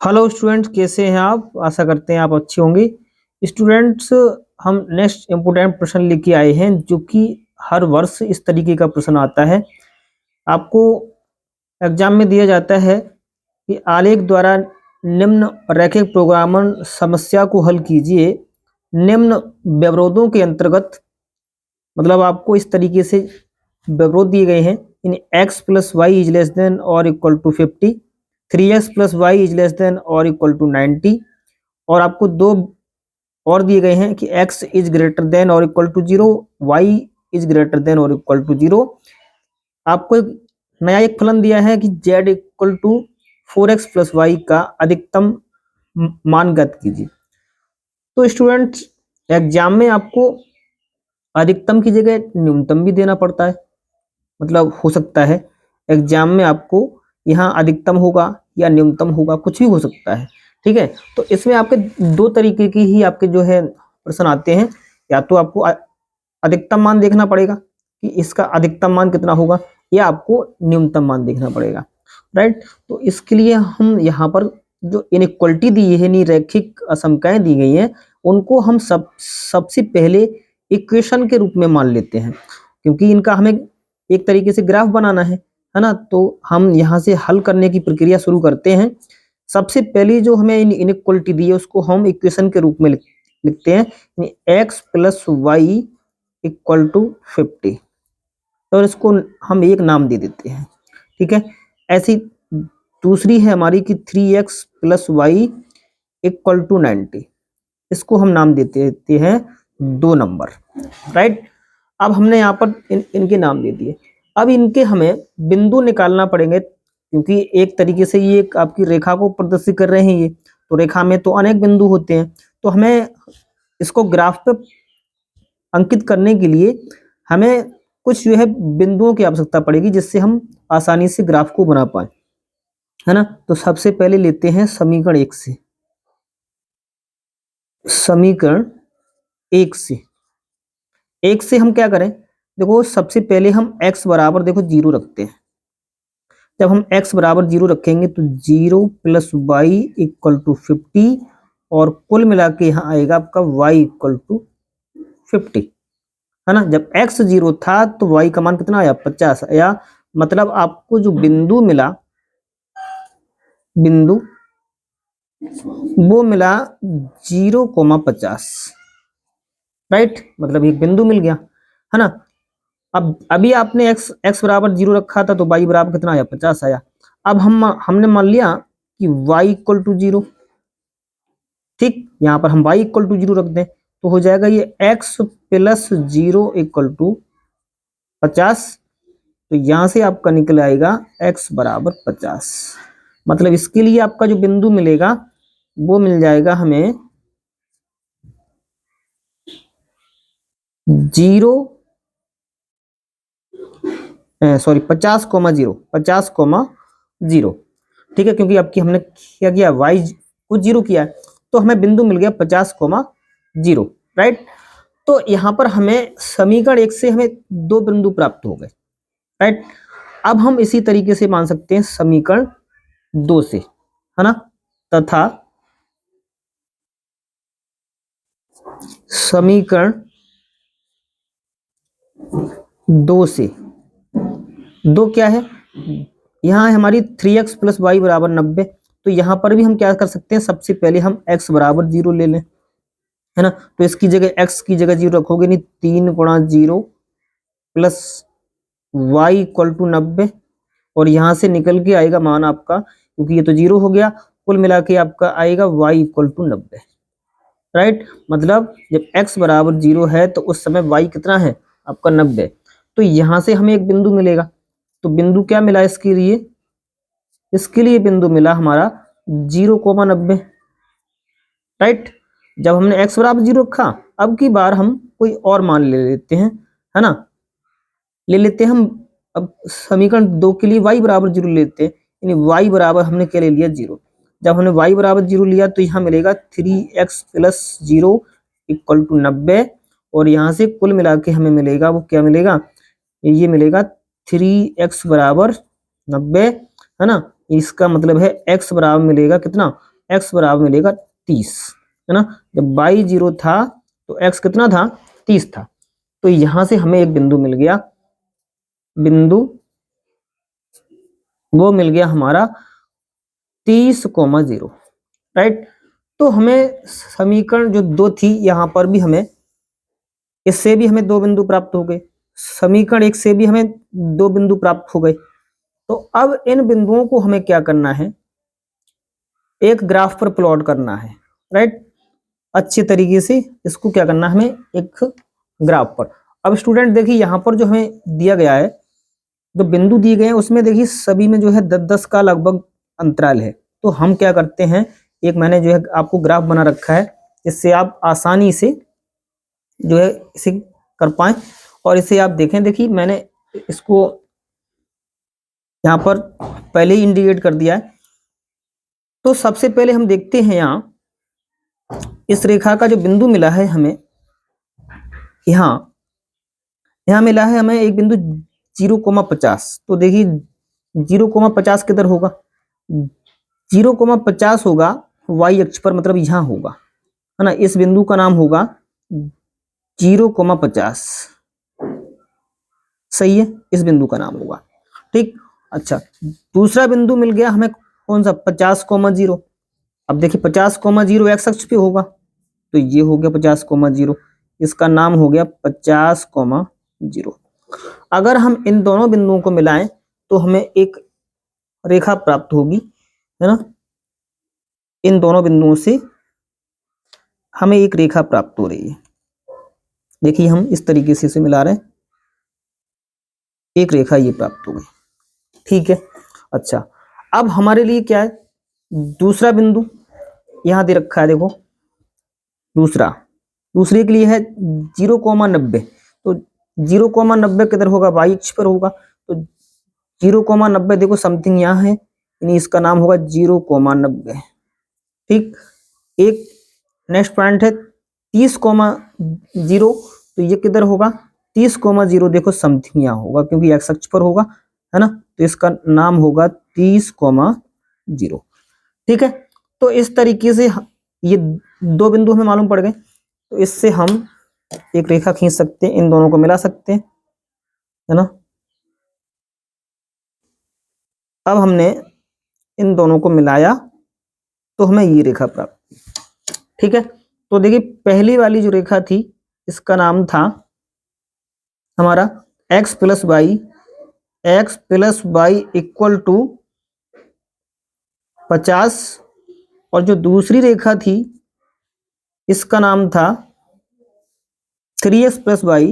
Hello students, कैसे हैं आप? आशा करते हैं आप अच्छे होंगे। स्टूडेंट्स, हम नेक्स्ट इम्पोर्टेंट प्रश्न लेके आए हैं जो कि हर वर्ष इस तरीके का प्रश्न आता है। आपको एग्जाम में दिया जाता है कि आलेख द्वारा निम्न रैखिक प्रोग्रामन समस्या को हल कीजिए। निम्न व्यवरोधों के अंतर्गत, मतलब आपको इस तरीके से व्यवरोध दिए गए हैं। इन x plus Y is less than और equal to 50, 3x plus Y is less than और इक्वल टू 90, और आपको दो और दिए गए हैं कि x इज ग्रेटर देन और equal to 0, y is greater than और इक्वल टू 0। आपको एक फलन दिया है कि z equal to 4x plus y का अधिकतम मान ज्ञात कीजिए। तो स्टूडेंट्स, एग्जाम में आपको अधिकतम की जगह न्यूनतम भी देना पड़ता है। मतलब हो सकता है एग्जाम में आपको यहाँ अधिकतम होगा या न्यूनतम होगा, कुछ भी हो सकता है। ठीक है, तो इसमें आपके दो तरीके की ही आपके जो है प्रश्न आते हैं। या तो आपको अधिकतम मान देखना पड़ेगा कि इसका अधिकतम मान कितना होगा, या आपको न्यूनतम मान देखना पड़ेगा। राइट, तो इसके लिए हम यहाँ पर जो इनइक्वलिटी दी है, नहीं रैखिक असमताएं दी गई हैं, उनको हम सबसे पहले इक्वेशन के रूप में मान लेते हैं, क्योंकि इनका हमें एक तरीके से ग्राफ बनाना है ना। तो हम यहाँ से हल करने की प्रक्रिया शुरू करते हैं। सबसे पहली जो हमें इनइक्वलिटी दी है उसको हम इक्वेशन के रूप में लिखते हैं, x plus y equal to 50, और इसको हम एक नाम दे देते हैं। ठीक है, ऐसी दूसरी है हमारी कि 3x plus y equal to 90, इसको हम नाम देते हैं 2 नंबर। राइट, अब हमने यहाँ पर इनके नाम दे दिए। अब इनके हमें बिंदु निकालना पड़ेंगे, क्योंकि एक तरीके से ये आपकी रेखा को प्रदर्शित कर रहे हैं। ये तो रेखा में तो अनेक बिंदु होते हैं, तो हमें इसको ग्राफ पे अंकित करने के लिए हमें कुछ जो है बिंदुओं की आवश्यकता पड़ेगी, जिससे हम आसानी से ग्राफ को बना पाए, है ना। तो सबसे पहले लेते हैं समीकरण 1 से। समीकरण 1 से हम क्या करें, देखो सबसे पहले हम x बराबर देखो 0 रखते हैं। जब हम x बराबर 0 रखेंगे तो 0 प्लस वाई इक्वल टू 50, और कुल मिला के यहाँ आएगा आपका y इक्वल टू 50, है ना। जब x 0 था तो y का मान कितना आया, 50 आया। मतलब आपको जो बिंदु मिला, बिंदु वो मिला 0,50। राइट, मतलब एक बिंदु मिल गया, है ना। अब अभी आपने x बराबर 0 रखा था तो y बराबर कितना आया, 50 आया। अब हमने मान लिया कि y इक्वल टू 0। ठीक, यहाँ पर हम y इक्वल टू 0 रख दें तो हो जाएगा ये x प्लस 0 इक्वल टू 50। तो यहाँ से आपका निकल आएगा x बराबर 50। मतलब इसके लिए आपका जो बिंदु मिलेगा वो मिल जाएगा हमें 50,0। ठीक है, क्योंकि आपकी हमने क्या किया, y को 0 किया है, तो हमें बिंदु मिल गया 50,0। राइट, तो यहाँ पर हमें समीकरण 1 से हमें 2 बिंदु प्राप्त हो गए। राइट, अब हम इसी तरीके से मान सकते हैं समीकरण 2 से, है ना। तथा समीकरण 2 से 2 क्या है, यहाँ है हमारी 3x प्लस वाई बराबर 90। तो यहाँ पर भी हम क्या कर सकते हैं, सबसे पहले हम x बराबर 0 ले लें, है ना। तो इसकी जगह x की जगह 0 रखोगे, नहीं 3 गुणा 0 प्लस वाई इक्वल टू 90, और यहाँ से निकल के आएगा मान आपका, क्योंकि ये तो 0 हो गया, कुल मिला के आपका आएगा y इक्वल टू 90। राइट, मतलब जब x बराबर 0 है तो उस समय y कितना है आपका 90। तो यहाँ से हमें एक बिंदु मिलेगा। तो बिंदु क्या मिला इसके लिए, इसके लिए बिंदु मिला हमारा 0,90। राइट, जब हमने x बराबर 0 रखा, अब की बार हम कोई और मान ले लेते हैं, है ना। ले लेते हैं हम अब समीकरण 2 के लिए y बराबर 0 लेते हैं, यानी y बराबर हमने क्या ले लिया, 0। जब हमने y बराबर 0 लिया तो यहाँ मिलेगा 3x प्लस 0 इक्वल टू 90, और यहाँ से कुल मिला के हमें मिलेगा, वो क्या मिलेगा, ये मिलेगा 3x बराबर 90, है ना। इसका मतलब है x बराबर मिलेगा कितना, x बराबर मिलेगा 30, है ना। जब y 0 था तो x कितना था, 30 था। तो यहां से हमें एक बिंदु मिल गया, बिंदु वो मिल गया हमारा 30,0, राइट। तो हमें समीकरण जो 2 थी, यहां पर भी हमें इससे भी हमें 2 बिंदु प्राप्त हो गए, समीकरण 1 से भी हमें 2 बिंदु प्राप्त हो गए। तो अब इन बिंदुओं को हमें क्या करना है, एक ग्राफ पर प्लॉट करना है, राइट। अच्छे तरीके से इसको क्या करना है, हमें एक ग्राफ पर। अब स्टूडेंट देखिए यहाँ पर जो हमें दिया गया है, जो बिंदु दिए गए हैं उसमें देखिए सभी में जो है 10-10 का लगभग अंतराल है। तो हम क्या करते हैं, एक मैंने जो है आपको ग्राफ बना रखा है, जिससे आप आसानी से जो है इसे कर पाए। और इसे आप देखें, देखिए मैंने इसको यहाँ पर पहले ही इंडिकेट कर दिया है। तो सबसे पहले हम देखते हैं यहाँ इस रेखा का जो बिंदु मिला है हमें, यहाँ मिला है हमें एक बिंदु 0,50। तो देखिए 0,50 किधर होगा, 0,50 होगा y अक्ष पर, मतलब यहाँ होगा, है ना। इस बिंदु का नाम होगा 0,50, सही है, इस बिंदु का नाम होगा, ठीक। अच्छा, दूसरा बिंदु मिल गया हमें कौन सा, 50,0। अब देखिए 50,0 x अक्ष पे होगा, तो ये हो गया 50,0, इसका नाम हो गया 50,0। अगर हम इन दोनों बिंदुओं को मिलाएं तो हमें एक रेखा प्राप्त होगी, है ना। इन दोनों बिंदुओं से हमें एक रेखा प्राप्त हो रही है। देखिए हम इस तरीके से इसे मिला रहे हैं, एक रेखा ये प्राप्त हो गई, ठीक है। अच्छा, अब हमारे लिए क्या है, दूसरा बिंदु यहां दे रखा है, देखो दूसरे के लिए है 0,90। तो 0,90 किधर होगा, y अक्ष पर होगा। तो 0,90 देखो समथिंग यहाँ है, यानी इसका नाम होगा 0,90, ठीक। एक नेक्स्ट पॉइंट है 30,0, तो ये किधर होगा, 30,0 देखो समथिंग यहाँ होगा, क्योंकि x अक्ष पर होगा, है ना। तो इसका नाम होगा 30,0, ठीक है। तो इस तरीके से ये 2 बिंदु हमें मालूम पड़ गए, तो इससे हम एक रेखा खींच सकते हैं, इन दोनों को मिला सकते हैं, है ना। अब हमने इन दोनों को मिलाया तो हमें ये रेखा प्राप्त, ठीक है। तो देखिए पहली वाली जो रेखा थी, इसका नाम था हमारा x plus y equal to 50। और जो दूसरी रेखा थी, इसका नाम था 3x plus y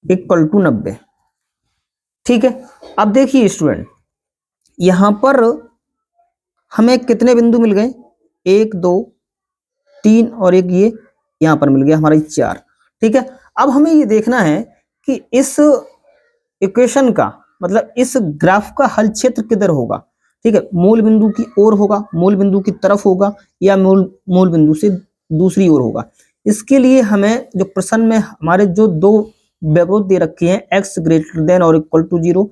equal to 90, ठीक है। अब देखिए स्टूडेंट, यहां पर हमें कितने बिंदु मिल गए, 1 2 3 और एक ये यहां पर मिल गया हमारा 4, ठीक है। अब हमें ये देखना है कि इस इक्वेशन का मतलब इस ग्राफ का हल क्षेत्र किधर होगा, ठीक है। मूल बिंदु की ओर होगा, मूल बिंदु की तरफ होगा, या मूल बिंदु से दूसरी ओर होगा। इसके लिए हमें जो प्रश्न में हमारे जो 2 व्यवरोध दे रखे हैं, x ग्रेटर देन और equal to 0,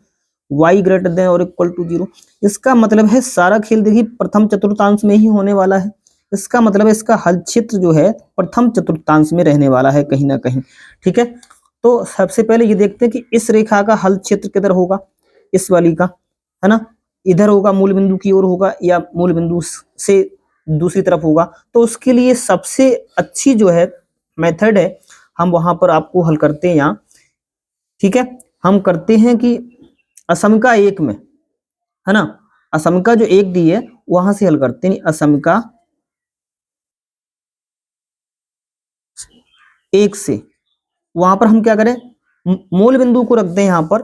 y greater than और इक्वल टू 0, इसका मतलब है सारा खेल देखिए प्रथम चतुर्थांश में ही होने वाला है। इसका मतलब है इसका हल क्षेत्र जो है प्रथम चतुर्थांश में रहने वाला है कहीं ना कहीं, ठीक है। तो सबसे पहले ये देखते हैं कि इस रेखा का हल क्षेत्र किधर होगा, इस वाली का, है ना। इधर होगा, मूल बिंदु की ओर होगा, या मूल बिंदु से दूसरी तरफ होगा। तो उसके लिए सबसे अच्छी जो है मेथड है, हम वहां पर आपको हल करते हैं यहाँ, ठीक है। हम करते हैं कि असमिका 1 में, है ना, असमिका जो 1 दी है वहां से हल करते हैं। असमिका 1 से वहां पर हम क्या करें, मूल बिंदु को रख दें, यहाँ पर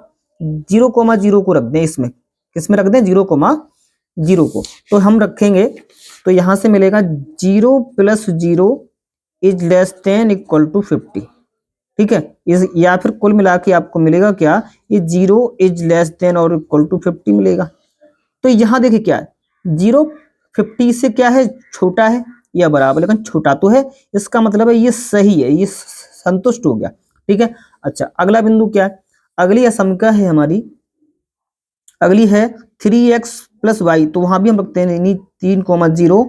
0,0 को रख दें, इसमें किसमें रख दें, 0,0 को। तो हम रखेंगे, तो यहां से मिलेगा 0 plus 0 is less than equal to 50, ठीक है। या फिर कुल मिला के आपको मिलेगा क्या, ये 0 इज लेस देन और इक्वल टू 50 मिलेगा। तो यहाँ देखिए क्या है, 0 50 से क्या है, छोटा है या बराबर, लेकिन छोटा तो है, इसका मतलब है ये सही है, ये संतुष्ट हो गया, ठीक है। अच्छा, अगला बिंदु क्या है, अगली असमिका है हमारी अगली है 3x प्लस वाई, तो वहां भी हम रखते हैं 3,0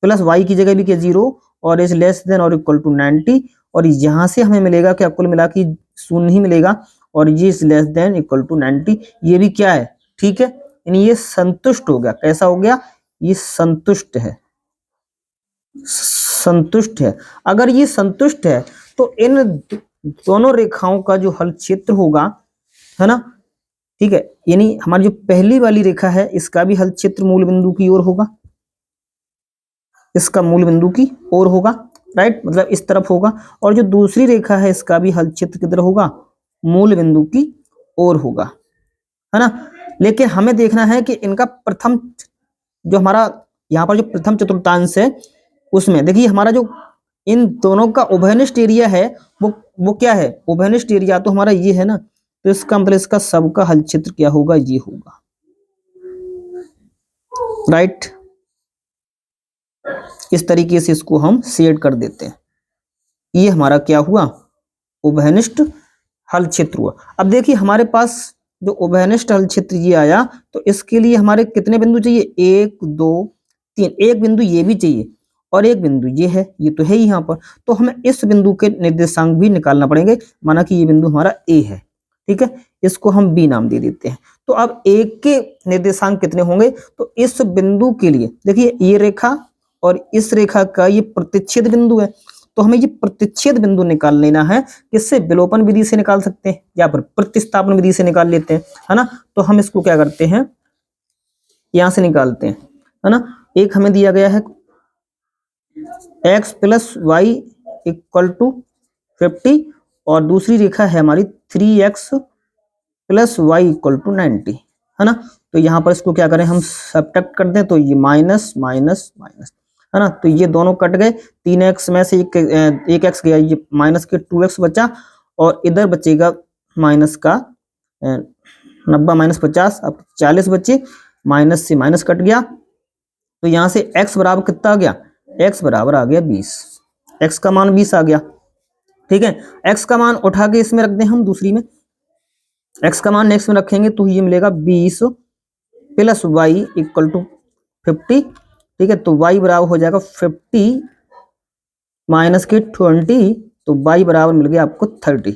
प्लस वाई की जगह भी क्या 0 और इज लेस देन और इक्वल टू 90, और यहां से हमें मिलेगा क्या कुल मिला के 0 ही मिलेगा और ये is less than equal to 90, ये भी क्या है ठीक है, यानी ये संतुष्ट हो गया। कैसा हो गया, ये संतुष्ट है, संतुष्ट है। अगर ये संतुष्ट है तो इन दोनों रेखाओं का जो हल क्षेत्र होगा, है ना, ठीक है, यानी हमारी जो पहली वाली रेखा है इसका भी हल क्षेत्र मूल बिंदु की ओर होगा, इसका मूल बिंदु की ओर होगा, राइट, मतलब इस तरफ होगा, और जो दूसरी रेखा है इसका भी हल क्षेत्र किधर होगा, मूल बिंदु की ओर होगा, है ना। लेकिन हमें देखना है कि इनका प्रथम जो हमारा यहाँ पर जो प्रथम चतुर्थांश है उसमें देखिए हमारा जो इन दोनों का उभयनिष्ठ एरिया है वो क्या है, उभयनिष्ठ एरिया तो हमारा ये है ना, तो इसका मतलब इसका सबका हल क्षेत्र क्या होगा, ये होगा, राइट। इस तरीके से इसको हम शेड कर देते हैं, ये हमारा क्या हुआ, उभयनिष्ठ हल क्षेत्र हुआ। अब देखिए हमारे पास जो उभयनिष्ठ हल क्षेत्र ये आया, तो इसके लिए हमारे कितने बिंदु चाहिए, 1 2 3, एक बिंदु ये भी चाहिए और एक बिंदु ये है, ये तो है ही यहाँ पर, तो हमें इस बिंदु के निर्देशांक भी निकालना पड़ेंगे। माना कि ये बिंदु हमारा ए है, ठीक है, इसको हम बी नाम दे देते हैं। तो अब ए के निर्देशांक कितने होंगे, तो इस बिंदु के लिए देखिए ये रेखा और इस रेखा का ये प्रतिच्छेद बिंदु है, तो हमें ये प्रतिच्छेद बिंदु निकाल लेना है, किससे, विलोपन विधि से निकाल सकते हैं या फिर प्रतिस्थापन विधि से निकाल लेते हैं, है ना। तो हम इसको क्या करते हैं, यहां से निकालते हैं, है ना। एक हमें दिया गया है x plus y equal to 50 और दूसरी रेखा है हमारी 3x plus y equal to 90, है ना। तो यहाँ पर इसको क्या करें, हम सब्ट्रैक्ट कर दें, तो ये माइनस माइनस माइनस, है ना, तो ये दोनों कट गए, 3x में से एक x गया, ये माइनस के 2x बचा और इधर बचेगा माइनस का 90 माइनस 50, अब 40 बचे, माइनस से माइनस कट गया, तो यहाँ से x बराबर कितना आ गया, x बराबर आ गया 20, x का मान 20 आ गया, ठीक है। x का मान उठा के इसमें रख दें हम दूसरी में, x का मान नेक्स्ट में रखेंगे तो ये मिलेगा 20 प्लस वाई इक्वल टू 50, ठीक है, तो y बराबर हो जाएगा 50 माइनस के 20, तो y बराबर मिल गया आपको 30,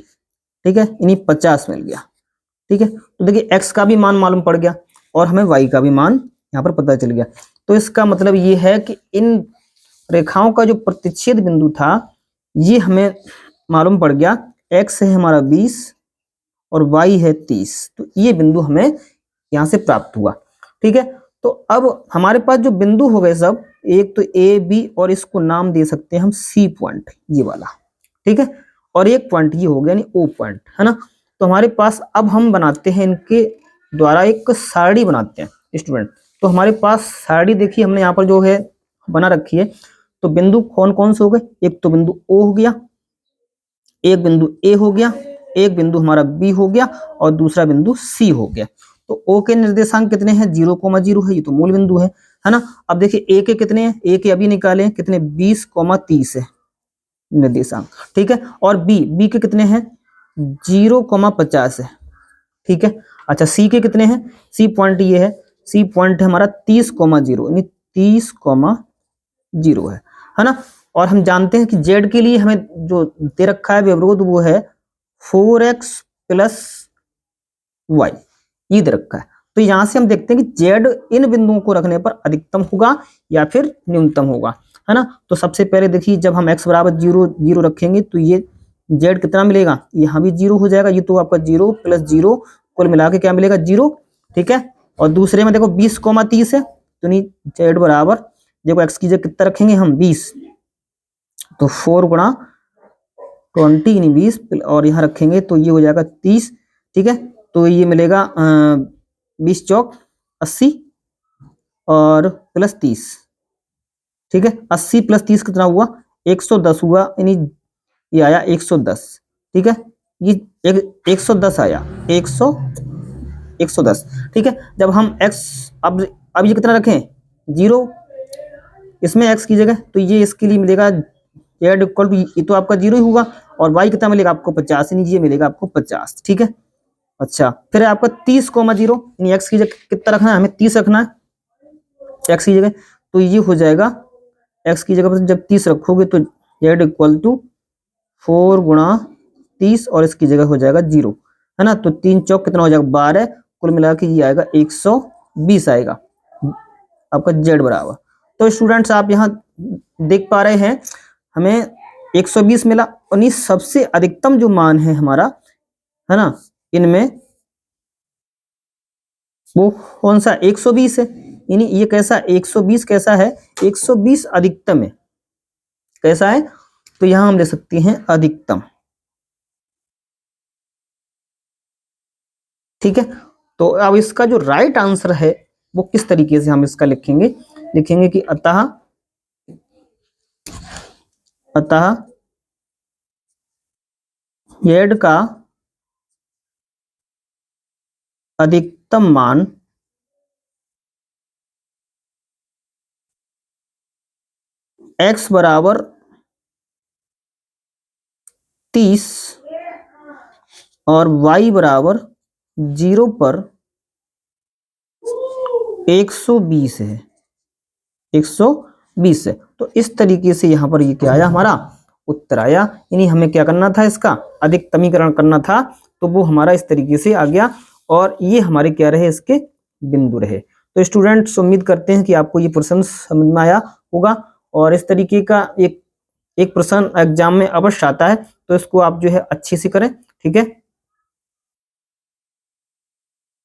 ठीक है, यानी 50 मिल गया, ठीक है। तो देखिए x का भी मान मालूम पड़ गया और हमें y का भी मान यहाँ पर पता चल गया। तो इसका मतलब ये है कि इन रेखाओं का जो प्रतिच्छेद बिंदु था ये हमें मालूम पड़ गया, x है हमारा 20 और y है 30, तो ये बिंदु हमें यहाँ से प्राप्त हुआ, ठीक है। तो अब हमारे पास जो बिंदु हो गए सब, एक तो ए बी और इसको नाम दे सकते हैं हम सी पॉइंट, ये वाला, ठीक है, और एक पॉइंट ये हो गया यानी ओ पॉइंट, है ना। तो हमारे पास अब हम बनाते हैं इनके द्वारा एक सारणी बनाते हैं स्टूडेंट। तो हमारे पास सारणी देखिए हमने यहाँ पर जो है बना रखी है, तो बिंदु कौन कौन से हो गए, एक तो बिंदु ओ हो गया, एक बिंदु ए हो गया, एक बिंदु हमारा बी हो गया और दूसरा बिंदु सी हो गया। तो ओ के निर्देशांक कितने हैं, 0,0 है, ये तो मूल बिंदु है ना। अब देखिए ए के कितने हैं, ए के अभी निकाले कितने, 20,30 है निर्देशांक, ठीक है, और बी के कितने हैं, 0,50 है, ठीक है। अच्छा सी के कितने हैं, सी पॉइंट ये है, सी पॉइंट है हमारा 30,0 यानी 30,0 है ना। और हम जानते हैं कि जेड के लिए हमें जो दे रखा है व्यवरोध वो है 4x प्लस वाई, ये दे रखा है। तो यहां से हम देखते हैं कि जेड इन बिंदुओं को रखने पर अधिकतम होगा या फिर न्यूनतम होगा, है ना। तो सबसे पहले देखिए जब हम x बराबर 0 0 रखेंगे तो ये जेड कितना मिलेगा, यहाँ भी 0 हो जाएगा, ये तो आपका 0 प्लस 0 कुल मिला के क्या मिलेगा 0, ठीक है। और दूसरे में देखो 20,30 है, तो नहीं जेड बराबर देखो x की जगह कितना रखेंगे हम 20, तो 4 गुणा 20 यानी 20 और यहाँ रखेंगे तो ये हो जाएगा 30, ठीक है। तो ये मिलेगा 20 चौक 80 और प्लस 30, ठीक है, 80 प्लस 30 कितना हुआ 110 हुआ, यानी ये आया 110, ठीक है, ये 110 आया 110, ठीक है। जब हम x अब ये कितना रखें 0 इसमें x की जगह, तो ये इसके लिए मिलेगा जेड इक्वल टू ये तो आपका 0 ही होगा और y कितना मिलेगा आपको 50, यानी ये मिलेगा आपको 50, ठीक है। अच्छा, फिर है आपका 30,0, यानी x की जगह कितना रखना है, हमें 30 रखना है x की जगह। तो ये हो जाएगा x की जगह पर जब 30 रखोगे तो z इक्वल टू 4 गुणा 30 और इसकी जगह हो जाएगा 0, है ना। तो 3 चौक कितना हो जाएगा 12, कुल मिला के ये आएगा 120 आएगा आपका z बराबर। तो स्टूडेंट्स आप यहाँ देख पा रहे हैं हमें 120 मिला, और ये सबसे अधिकतम जो मान है हमारा, है ना, इनमें वो कौन सा 120 है। यानी ये कैसा 120 कैसा है, 120 अधिकतम है, कैसा है, तो यहां हम ले सकते हैं अधिकतम। ठीक है, तो अब इसका जो राइट आंसर है वो किस तरीके से हम इसका लिखेंगे, लिखेंगे कि अतः z का अधिकतम मान x बराबर 30 और y बराबर 0 पर 120 है, 120 है। तो इस तरीके से यहाँ पर ये क्या आया, हमारा उत्तर आया। यानी हमें क्या करना था, इसका अधिकतमीकरण करना था, तो वो हमारा इस तरीके से आ गया, और ये हमारे क्या रहे, इसके बिंदु रहे। तो स्टूडेंट्स उम्मीद करते हैं कि आपको ये प्रश्न समझ में आया होगा, और इस तरीके का एक प्रश्न एग्जाम में अवश्य आता है, तो इसको आप जो है अच्छे से करें। ठीक है।